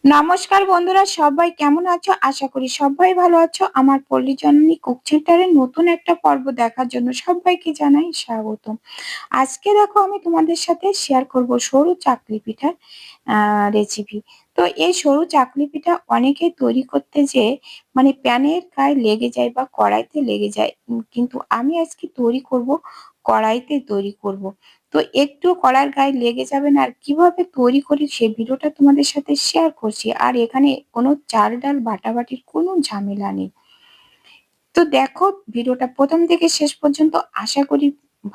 নমস্কার বন্ধুরা, সবাই কেমন আছো? আশা করি সবাই ভালো আছো। আমার পল্লী জননী কুক সেন্টারের নতুন একটা পর্ব দেখার জন্য সবাইকে জানাই স্বাগতম। আজকে দেখো আমি তোমাদের সাথে শেয়ার করব সরু চাকলি পিঠার রেসিপি। তো এই সরু চাকলি পিঠা অনেকেই তৈরি করতে যেয়ে মানে প্যানের গায়ে লেগে যায় বা কড়াইতে লেগে যায়। কিন্তু আমি আজকে তৈরি করব কড়াইতে তৈরি করব। তো একটু কড়াইয়ের গায়ে লেগে যাবে না। আর কিভাবে তৈরি করি সেই ভিডিওটা তোমাদের সাথে শেয়ার করছি। আর এখানে কোনো চাল ডাল বাটাবাটির কোনো ঝামেলা নেই। তো দেখো ভিডিওটা প্রথম থেকে শেষ পর্যন্ত, আশা করি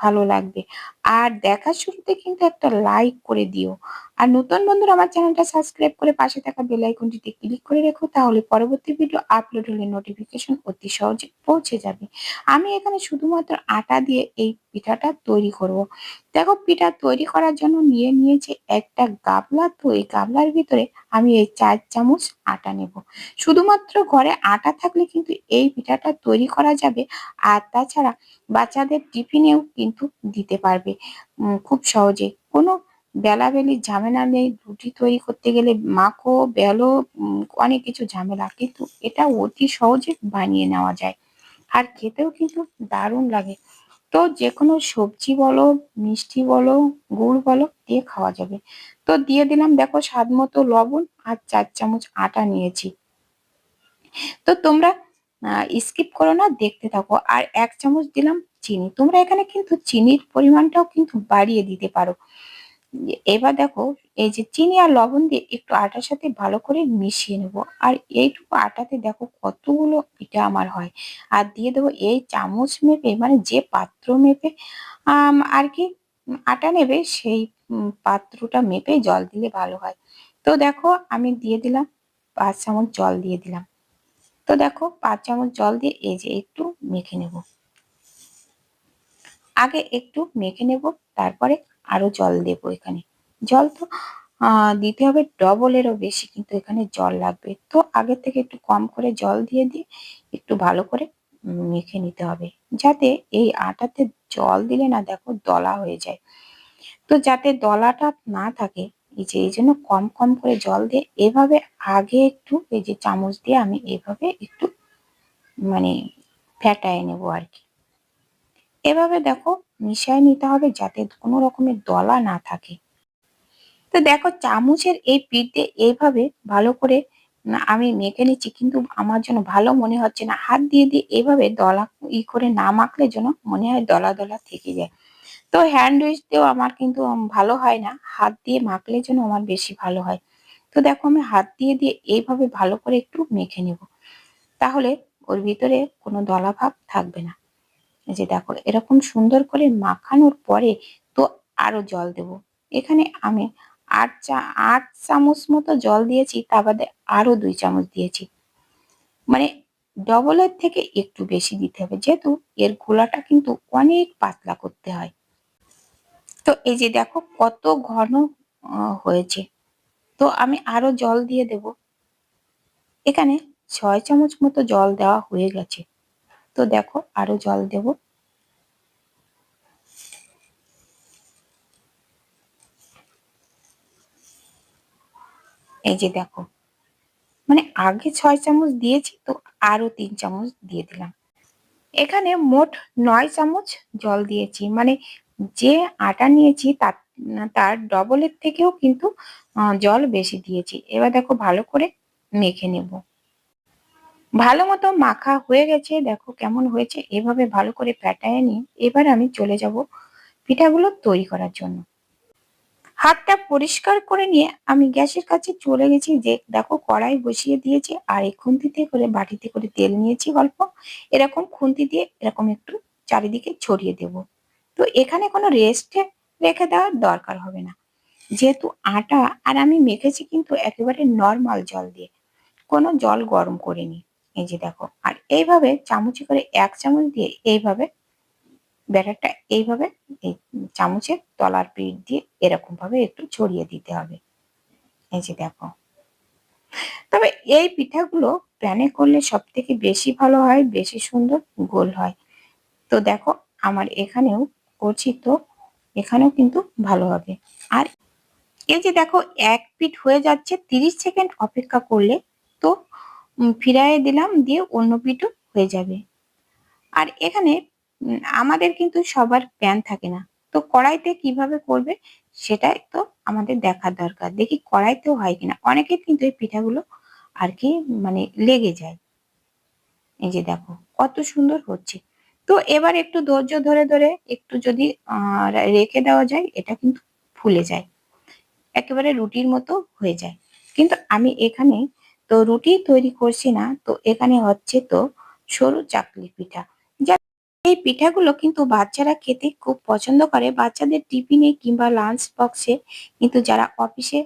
ভালো লাগবে। আর দেখার শুরুতে কিন্তু একটা লাইক করে দিও। আর নতুন বন্ধুরা আমার চ্যানেলটা সাবস্ক্রাইব করে পাশে থাকা বেল আইকনটিতে ক্লিক করে রেখো, তাহলে পরবর্তী ভিডিও আপলোড হলে নোটিফিকেশন অতি সহজে পৌঁছে যাবে। আমি এখানে শুধুমাত্র আটা দিয়ে এই পিঠাটা তৈরি করব। দেখো পিঠা তৈরি করার জন্য নিয়ে নিয়েছি একটা গামলা। তো এই গামলার ভিতরে আমি এই 4 চামচ আটা নেব। শুধুমাত্র ঘরে আটা থাকলে কিন্তু এই পিঠাটা তৈরি করা যাবে। আর তাছাড়া বাচ্চাদের টিফিনেও কিন্তু দিতে পারবে খুব সহজে। কোনো বেলাবেলির ঝামেলা নেই। রুটি তৈরি করতে গেলে মাখো বেলো, অনেক কিছু ঝামেলা, কিন্তু এটা অতি সহজে বানিয়ে নেওয়া যায়। আর খেতেও কিন্তু দারুণ লাগে। তো যেকোনো সবজি বলো, মিষ্টি বলো, গুড় বলো দিয়ে খাওয়া যাবে। তো দিয়ে দিলাম দেখো স্বাদ মতো লবণ, আর 4 চামচ আটা নিয়েছি। তো তোমরা স্কিপ করো না, দেখতে থাকো। আর 1 চামচ দিলাম চিনি। তোমরা এখানে কিন্তু চিনির পরিমাণটাও কিন্তু বাড়িয়ে দিতে পারো। এবার দেখো এই যে চিনি আর লবণ দিয়ে একটু আটার সাথে ভালো করে মিশিয়ে নেব। আর এইটুকু আটাতে দেখো কতগুলো পিঠা আমার হয়। আর দিয়ে দেবো এই চামচ মেপে, মানে যে পাত্র মেপে আর কি আটা নেবে, সেই পাত্রটা মেপে জল দিলে ভালো হয়। তো দেখো আমি দিয়ে দিলাম 5 চামচ জল দিয়ে দিলাম। তো দেখো 5 চামচ জল দিয়ে এই যে একটু মেখে নেব। আগে একটু মেখে নেব, তারপরে আরো জল দেব। এখানে জল তো দিতে হবে ডবলেরও বেশি, কিন্তু এখানে জল লাগবে। তো আগে থেকে একটু কম করে জল দিয়ে দিয়ে একটু ভালো করে মেখে নিতে হবে, যাতে এই আটাতে জল দিলে না দেখো দলা হয়ে যায়। তো যাতে দলাটা না থাকে, এই জন্য কম কম করে জল দিয়ে এভাবে আগে একটু এই যে চামচ দিয়ে আমি এভাবে একটু মানে ফেটায় নেব আর কি। এভাবে দেখো মিশিয়ে নিতে হবে যাতে কোনো রকমের দলা না থাকে। তো দেখো চামচের এই পিঠ দিয়ে এইভাবে ভালো করে আমি মেখে নিচ্ছি, কিন্তু আমার জন্য ভালো মনে হচ্ছে না। হাত দিয়ে দিয়ে এইভাবে দলা করে না মাখলে যেন মনে হয় দলা দলা থেকে যায়। তো হ্যান্ড উইচ দিয়েও আমার কিন্তু ভালো হয় না, হাত দিয়ে মাখলে যেন আমার বেশি ভালো হয়। তো দেখো আমি হাত দিয়ে দিয়ে এইভাবে ভালো করে একটু মেখে নেব, তাহলে ওর ভিতরে কোনো দলা ভাব থাকবে না। এই যে দেখো এরকম সুন্দর করে মাখানোর পরে তো আরো জল দেব। এখানে আমি 8 চামচ মতো জল দিয়েছি, তা বাদে আরো 2 চামচ দিয়েছি। মানে ডবলের থেকে একটু বেশি দিতে হবে, যেহেতু এর গোলাটা কিন্তু অনেক পাতলা করতে হয়। তো এই যে দেখো কত ঘন হয়েছে। তো আমি আরো জল দিয়ে দেব। এখানে 6 চামচ মতো জল দেওয়া হয়ে গেছে। তো দেখো আরো জল দেব। এই যে দেখো, মানে আগে 6 চামচ দিয়েছি, তো আরো 3 চামচ দিয়ে দিলাম। এখানে মোট 9 চামচ জল দিয়েছি। মানে যে আটা নিয়েছি তার ডবলের থেকেও কিন্তু জল বেশি দিয়েছি। এবার দেখো ভালো করে মেখে নেব। ভালো মতো মাখা হয়ে গেছে, দেখো কেমন হয়েছে। এভাবে ভালো করে ফেটায় নিয়ে এবার আমি চলে যাব পিঠাগুলো তৈরি করার জন্য। হাতটা পরিষ্কার করে নিয়ে আমি গ্যাসের কাছে চলে গেছি। যে দেখো কড়াই বসিয়ে দিয়েছি, আর এই খুন্তিতে করে বাটিতে করে তেল নিয়েছি অল্প। এরকম খুন্তি দিয়ে এরকম একটু চারিদিকে ছড়িয়ে দেব। তো এখানে কোনো রেস্টে রেখে দেওয়ার দরকার হবে না, যেহেতু আটা। আর আমি মেখেছি কিন্তু একেবারে নর্মাল জল দিয়ে, কোনো জল গরম করিনি। এই যে দেখো, আর এইভাবে চামচে করে 1 চামচ দিয়ে এইভাবে ব্যাটারটা এইভাবে এই চামচের তলার পিঠ দিয়ে এরকম ভাবে একটু ছড়িয়ে দিতে হবে। এই যে দেখো, তবে এই পিঠাগুলো প্যানে করলে সব থেকে বেশি ভালো হয়, বেশি সুন্দর গোল হয়। তো দেখো আমার এখানেও করছি, তো এখানেও কিন্তু ভালো হবে। আর এই যে দেখো এক পিঠ হয়ে যাচ্ছে, 30 সেকেন্ড অপেক্ষা করলে তো ফিরাইয়ে দিলাম, দিয়ে অন্য পিঠও হয়ে যাবে। আর এখানে আমাদের কিন্তু সবার প্যান থাকে না, তো কড়াইতে কিভাবে করবে সেটাই তো আমাদের দেখার দরকার। দেখি কড়াইতেও হয় কিনা, অনেকের কিন্তু এই পিঠাগুলো আর কি মানে লেগে যায়। এই যে দেখো কত সুন্দর হচ্ছে। তো এবার একটু ধৈর্য ধরে ধরে একটু যদি রেখে দেওয়া যায়, এটা কিন্তু ফুলে যায়, একেবারে রুটির মতো হয়ে যায়। কিন্তু আমি এখানে তো রুটি তৈরি করছি না, তো এখানে হচ্ছে তো সরু চাকলি পিঠা। যা এই পিঠাগুলো কিন্তু বাচ্চারা খেতে খুব পছন্দ করে, বাচ্চাদের টিফিনে কিংবা লাঞ্চ বক্সে কিন্তু যারা অফিসে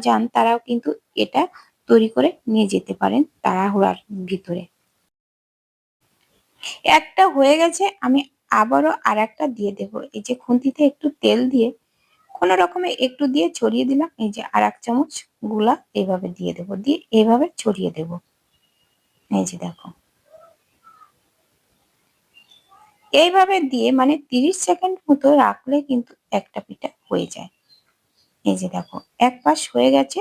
যান তারাও কিন্তু এটা তৈরি করে নিয়ে যেতে পারেন তাড়াহুড়ার ভিতরে। একটা হয়ে গেছে, আমি আবারও আরেকটা দিয়ে দেব। এই যে খুন্তিতে একটু তেল দিয়ে কোনো রকমে একটু দিয়ে ছড়িয়ে দিলাম, এই যে আর 1 চামচ গুলা এইভাবে দিয়ে দেব, দিয়ে এইভাবে ছড়িয়ে দেব। এই যে দেখো এইভাবে দিয়ে মানে 30 সেকেন্ড মতো রাখলে কিন্তু একটা পিঠা হয়ে যায়। এই যে দেখো এক পাশ হয়ে গেছে,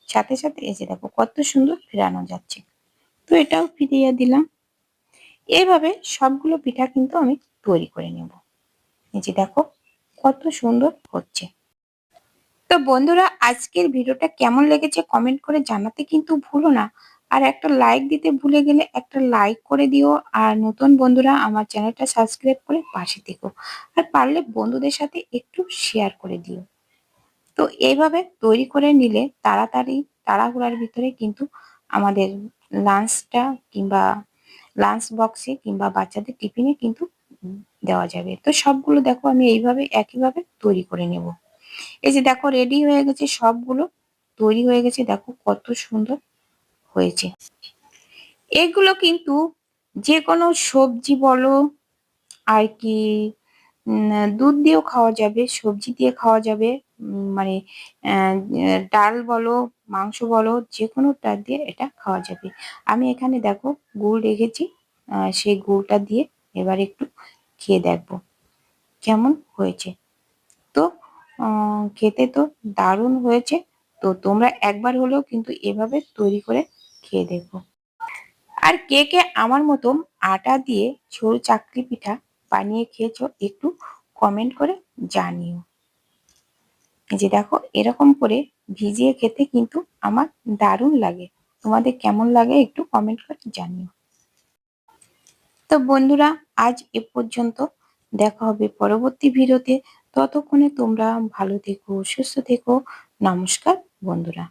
সাথে সাথে এই যে দেখো কত সুন্দর ফেরানো যাচ্ছে। তো এটাও ফিরিয়ে দিলাম। এইভাবে সবগুলো পিঠা কিন্তু আমি তৈরি করে নেব। এই যে দেখো কত সুন্দর হচ্ছে। তো বন্ধুরা আজকের ভিডিওটা কেমন লেগেছে কমেন্ট করে জানাতে কিন্তু ভুলো না। আর একটা লাইক দিতে ভুলে গেলে একটা লাইক করে দিও। আর নতুন বন্ধুরা আমার চ্যানেলটা সাবস্ক্রাইব করে পাশে থেকো। আর পারলে বন্ধুদের সাথে একটু শেয়ার করে দিও। তো এইভাবে তৈরি করে নিলে তাড়াতাড়ি তাড়াহুড়ার ভিতরে কিন্তু আমাদের লাঞ্চটা কিংবা লাঞ্চ বক্সে কিংবা বাচ্চাদের টিফিনে কিন্তু দেওয়া যাবে। তো সবগুলো দেখো আমি এইভাবে একইভাবে তৈরি করে নেব। এই যে দেখো রেডি হয়ে গেছে, সবগুলো তৈরি হয়ে গেছে, দেখো কত সুন্দর হয়েছে। এগুলো কিন্তু যে কোনো সবজি বলো আর কি দুধ দিয়েও খাওয়া যাবে, সবজি দিয়ে খাওয়া যাবে, মানে ডাল বলো মাংস বলো যে কোনোটা দিয়ে এটা খাওয়া যাবে। আমি এখানে দেখো গুড় রেখেছি, সেই গুড়টা দিয়ে এবার একটু খেয়ে দেখবো কেমন হয়েছে। তো খেতে তো দারুণ হয়েছে। তো তোমরা একবার হলেও কিন্তু এভাবে তৈরি করে খেয়ে দেখো। আর কে কে আমার মতো আটা দিয়ে সরু চাকলি পিঠা বানিয়ে খেয়েছো একটু কমেন্ট করে জানিও। এই যে দেখো এরকম করে ভিজিয়ে খেতে কিন্তু আমার দারুণ লাগে। তোমাদের কেমন লাগে একটু কমেন্ট করে জানিও। তো বন্ধুরা আজ এ পর্যন্ত, দেখা হবে পরবর্তী ভিডিওতে। ততক্ষণে তোমরা ভালো থেকো, সুস্থ থেকো। নমস্কার বন্ধুরা।